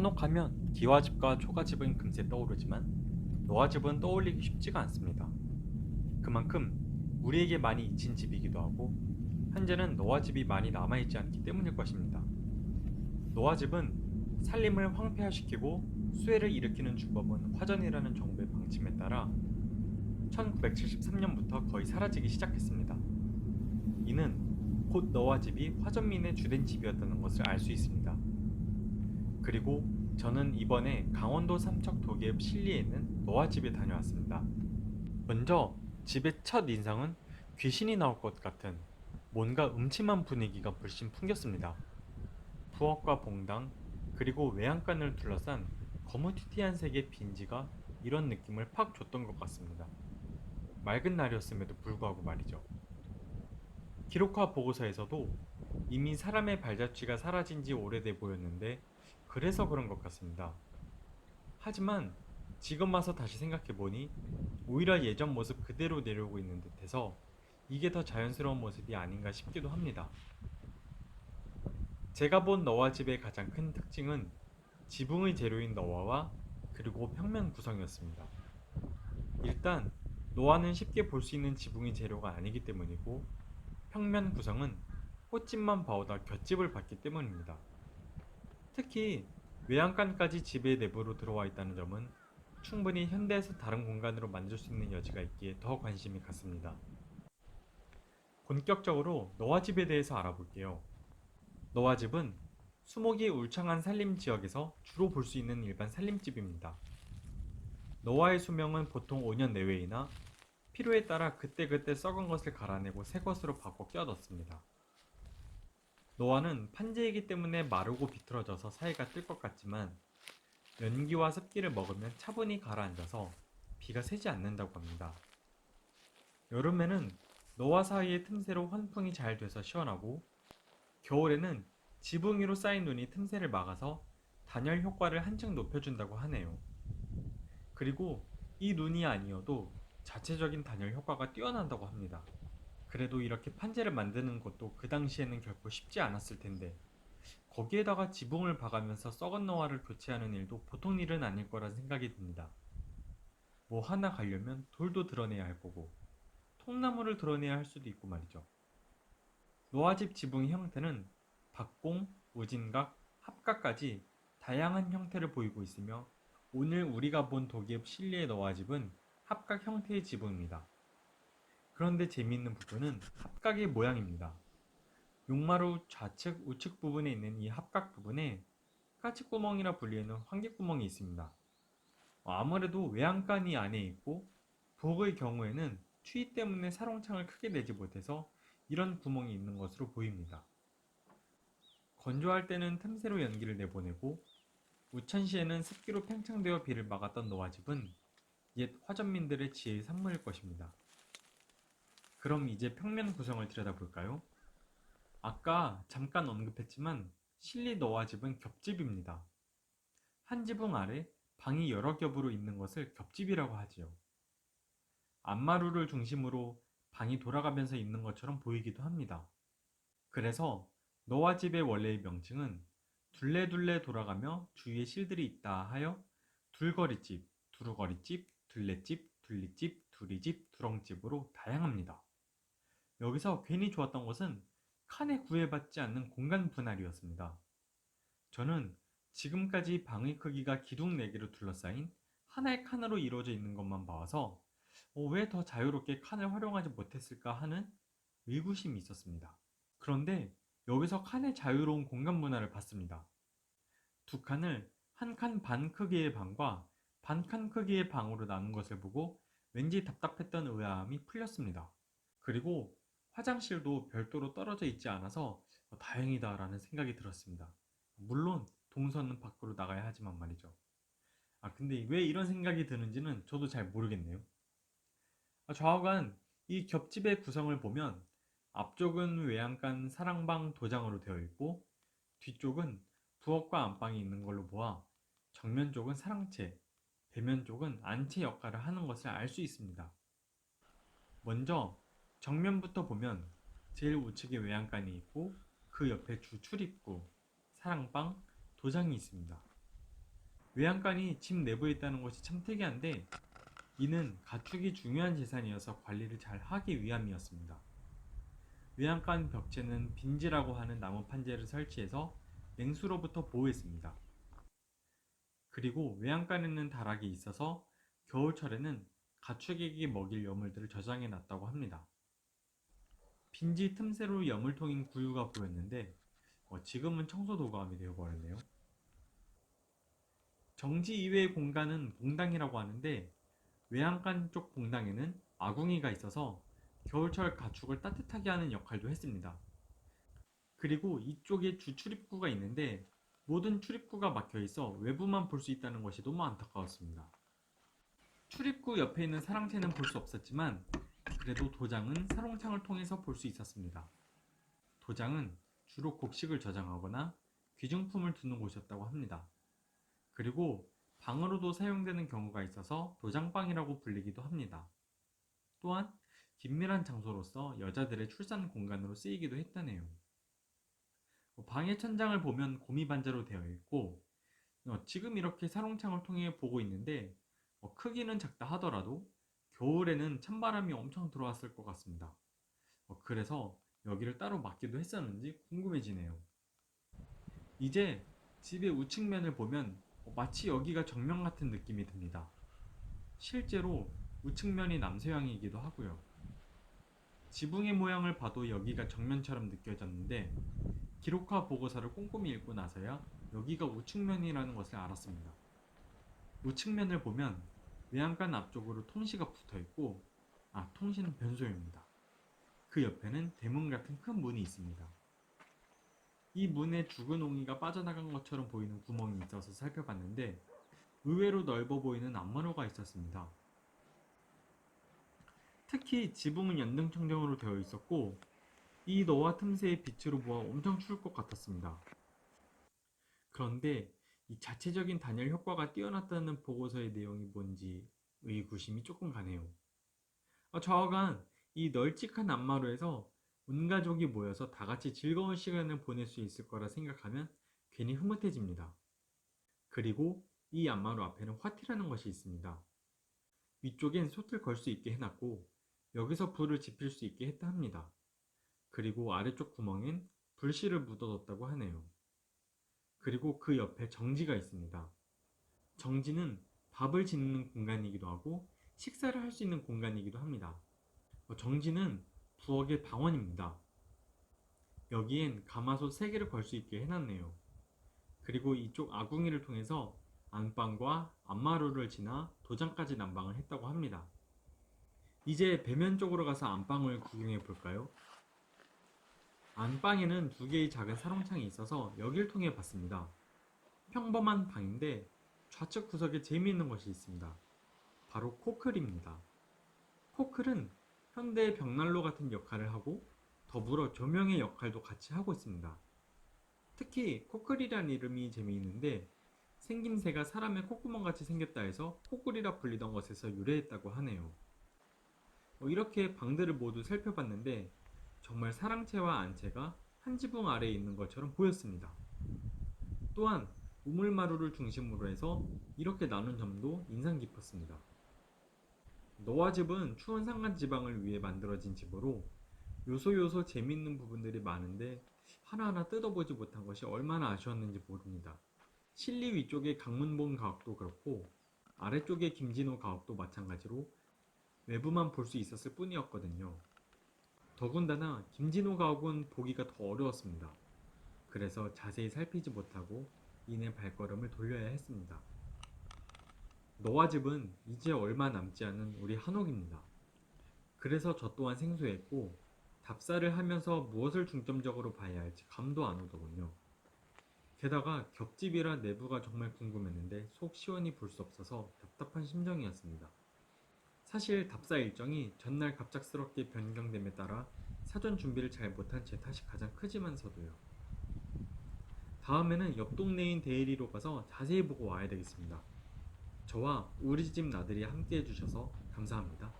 한옥하면 기와집과 초가집은 금세 떠오르지만 노아집은 떠올리기 쉽지가 않습니다. 그만큼 우리에게 많이 잊힌 집이기도 하고 현재는 노아집이 많이 남아있지 않기 때문일 것입니다. 노아집은 살림을 황폐화시키고 수해를 일으키는 주범은 화전이라는 정부의 방침에 따라 1973년부터 거의 사라지기 시작했습니다. 이는 곧 노아집이 화전민의 주된 집이었다는 것을 알 수 있습니다. 그리고 저는 이번에 강원도 삼척 도계읍 신리에 있는 노아집에 다녀왔습니다. 먼저 집의 첫 인상은 귀신이 나올 것 같은 뭔가 음침한 분위기가 물씬 풍겼습니다. 부엌과 봉당, 그리고 외양간을 둘러싼 거무튀튀한 색의 빈지가 이런 느낌을 팍 줬던 것 같습니다. 맑은 날이었음에도 불구하고 말이죠. 기록화 보고서에서도 이미 사람의 발자취가 사라진 지 오래돼 보였는데 그래서 그런 것 같습니다. 하지만 지금 와서 다시 생각해보니 오히려 예전 모습 그대로 내려오고 있는 듯해서 이게 더 자연스러운 모습이 아닌가 싶기도 합니다. 제가 본 너와 집의 가장 큰 특징은 지붕의 재료인 너와와 그리고 평면 구성이었습니다. 일단 노화는 쉽게 볼 수 있는 지붕의 재료가 아니기 때문이고 평면 구성은 꽃집만 봐오다 볏집을 봤기 때문입니다. 특히 외양간까지 집의 내부로 들어와 있다는 점은 충분히 현대에서 다른 공간으로 만들 수 있는 여지가 있기에 더 관심이 갔습니다. 본격적으로 노아집에 대해서 알아볼게요. 노아집은 수목이 울창한 산림 지역에서 주로 볼 수 있는 일반 산림집입니다. 노아의 수명은 보통 5년 내외이나 필요에 따라 그때그때 썩은 것을 갈아내고 새 것으로 바꿔 끼워 넣습니다. 노아는 판재이기 때문에 마르고 비틀어져서 사이가 뜰 것 같지만 연기와 습기를 먹으면 차분히 가라앉아서 비가 새지 않는다고 합니다. 여름에는 노와 사이의 틈새로 환풍이 잘 돼서 시원하고 겨울에는 지붕 위로 쌓인 눈이 틈새를 막아서 단열 효과를 한층 높여준다고 하네요. 그리고 이 눈이 아니어도 자체적인 단열 효과가 뛰어난다고 합니다. 그래도 이렇게 판재를 만드는 것도 그 당시에는 결코 쉽지 않았을 텐데 거기에다가 지붕을 봐가면서 썩은 노화를 교체하는 일도 보통 일은 아닐 거란 생각이 듭니다. 뭐 하나 가려면 돌도 드러내야 할 거고 통나무를 드러내야 할 수도 있고 말이죠. 노아집 지붕의 형태는 박공, 우진각, 합각까지 다양한 형태를 보이고 있으며 오늘 우리가 본 도기읍 실리의 노아집은 합각 형태의 지붕입니다. 그런데 재미있는 부분은 합각의 모양입니다. 용마루 좌측 우측 부분에 있는 이 합각 부분에 까치구멍이라 불리는 환기구멍이 있습니다. 아무래도 외양간이 안에 있고 부엌의 경우에는 추위 때문에 사롱창을 크게 내지 못해서 이런 구멍이 있는 것으로 보입니다. 건조할 때는 틈새로 연기를 내보내고 우천시에는 습기로 팽창되어 비를 막았던 노아집은 옛 화전민들의 지혜의 산물일 것입니다. 그럼 이제 평면 구성을 들여다볼까요? 아까 잠깐 언급했지만 실리 노아집은 겹집입니다. 한 지붕 아래 방이 여러 겹으로 있는 것을 겹집이라고 하지요. 안마루를 중심으로 방이 돌아가면서 있는 것처럼 보이기도 합니다. 그래서 노아 집의 원래의 명칭은 둘레둘레 돌아가며 주위에 실들이 있다 하여 둘거리집, 두루거리집, 둘레집, 둘리집, 두리집, 두렁집으로 다양합니다. 여기서 괜히 좋았던 것은 칸에 구애받지 않는 공간 분할이었습니다. 저는 지금까지 방의 크기가 기둥 4개로 둘러싸인 하나의 칸으로 이루어져 있는 것만 봐서 왜 더 자유롭게 칸을 활용하지 못했을까 하는 의구심이 있었습니다. 그런데 여기서 칸의 자유로운 공간 분할을 봤습니다. 두 칸을 한 칸 반 크기의 방과 반 칸 크기의 방으로 나눈 것을 보고 왠지 답답했던 의아함이 풀렸습니다. 그리고 화장실도 별도로 떨어져 있지 않아서 다행이다라는 생각이 들었습니다. 물론 동선은 밖으로 나가야 하지만 말이죠. 근데 왜 이런 생각이 드는지는 저도 잘 모르겠네요. 좌우간 이 겹집의 구성을 보면 앞쪽은 외양간 사랑방 도장으로 되어 있고 뒤쪽은 부엌과 안방이 있는 걸로 보아 정면 쪽은 사랑채, 배면 쪽은 안채 역할을 하는 것을 알 수 있습니다. 먼저 정면부터 보면 제일 우측에 외양간이 있고 그 옆에 주 출입구, 사랑방, 도장이 있습니다. 외양간이 집 내부에 있다는 것이 참 특이한데 이는 가축이 중요한 재산이어서 관리를 잘 하기 위함이었습니다. 외양간 벽체는 빈지라고 하는 나무 판재를 설치해서 냉수로부터 보호했습니다. 그리고 외양간에는 다락이 있어서 겨울철에는 가축에게 먹일 여물들을 저장해 놨다고 합니다. 빈지 틈새로 여물통인 구유가 보였는데 지금은 청소도감이 되어버렸네요. 정지 이외의 공간은 봉당이라고 하는데 외양간 쪽 봉당에는 아궁이가 있어서 겨울철 가축을 따뜻하게 하는 역할도 했습니다. 그리고 이쪽에 주출입구가 있는데 모든 출입구가 막혀 있어 외부만 볼 수 있다는 것이 너무 안타까웠습니다. 출입구 옆에 있는 사랑채는 볼 수 없었지만 그래도 도장은 사롱창을 통해서 볼 수 있었습니다. 도장은 주로 곡식을 저장하거나 귀중품을 두는 곳이었다고 합니다. 그리고 방으로도 사용되는 경우가 있어서 도장방이라고 불리기도 합니다. 또한 긴밀한 장소로서 여자들의 출산 공간으로 쓰이기도 했다네요. 방의 천장을 보면 고미반자로 되어 있고 지금 이렇게 사롱창을 통해 보고 있는데 크기는 작다 하더라도 겨울에는 찬바람이 엄청 들어왔을 것 같습니다. 그래서 여기를 따로 막기도 했었는지 궁금해지네요. 이제 집의 우측면을 보면 마치 여기가 정면 같은 느낌이 듭니다. 실제로 우측면이 남서향이기도 하고요. 지붕의 모양을 봐도 여기가 정면처럼 느껴졌는데 기록화 보고서를 꼼꼼히 읽고 나서야 여기가 우측면이라는 것을 알았습니다. 우측면을 보면 외양간 앞쪽으로 통시가 붙어있고 통시는 변소입니다. 그 옆에는 대문 같은 큰 문이 있습니다. 이 문에 죽은 옹이가 빠져나간 것처럼 보이는 구멍이 있어서 살펴봤는데 의외로 넓어 보이는 안마루가 있었습니다. 특히 지붕은 연등청정으로 되어 있었고 이 너와 틈새의 빛으로 보아 엄청 추울 것 같았습니다. 그런데 이 자체적인 단열 효과가 뛰어났다는 보고서의 내용이 뭔지 의구심이 조금 가네요. 저하간 이 널찍한 안마루에서 온 가족이 모여서 다 같이 즐거운 시간을 보낼 수 있을 거라 생각하면 괜히 흐뭇해집니다. 그리고 이 안마루 앞에는 화티라는 것이 있습니다. 위쪽엔 솥을 걸 수 있게 해놨고 여기서 불을 지필 수 있게 했다 합니다. 그리고 아래쪽 구멍엔 불씨를 묻어뒀다고 하네요. 그리고 그 옆에 정지가 있습니다. 정지는 밥을 짓는 공간이기도 하고 식사를 할 수 있는 공간이기도 합니다. 정지는 부엌의 방원입니다. 여기엔 가마솥 3개를 걸 수 있게 해놨네요. 그리고 이쪽 아궁이를 통해서 안방과 안마루를 지나 도장까지 난방을 했다고 합니다. 이제 배면 쪽으로 가서 안방을 구경해 볼까요? 안방에는 2개의 작은 사롱창이 있어서 여길 통해 봤습니다. 평범한 방인데 좌측 구석에 재미있는 것이 있습니다. 바로 코클입니다. 코클은 현대의 벽난로 같은 역할을 하고 더불어 조명의 역할도 같이 하고 있습니다. 특히 코클이란 이름이 재미있는데 생김새가 사람의 콧구멍 같이 생겼다 해서 코클이라 불리던 것에서 유래했다고 하네요. 이렇게 방들을 모두 살펴봤는데 정말 사랑채와 안채가 한 지붕 아래에 있는 것처럼 보였습니다. 또한 우물마루를 중심으로 해서 이렇게 나눈 점도 인상 깊었습니다. 너와 집은 추운 산간 지방을 위해 만들어진 집으로 요소 재밌는 부분들이 많은데 하나하나 뜯어보지 못한 것이 얼마나 아쉬웠는지 모릅니다. 실리 위쪽의 강문봉 가옥도 그렇고 아래쪽의 김진호 가옥도 마찬가지로 외부만 볼 수 있었을 뿐이었거든요. 더군다나 김진호 가옥은 보기가 더 어려웠습니다. 그래서 자세히 살피지 못하고 이내 발걸음을 돌려야 했습니다. 너와 집은 이제 얼마 남지 않은 우리 한옥입니다. 그래서 저 또한 생소했고 답사를 하면서 무엇을 중점적으로 봐야 할지 감도 안 오더군요. 게다가 겹집이라 내부가 정말 궁금했는데 속 시원히 볼 수 없어서 답답한 심정이었습니다. 사실 답사 일정이 전날 갑작스럽게 변경됨에 따라 사전 준비를 잘 못한 제 탓이 가장 크지만서도요. 다음에는 옆 동네인 데일리로 가서 자세히 보고 와야 되겠습니다. 저와 우리 집 나들이 함께 해주셔서 감사합니다.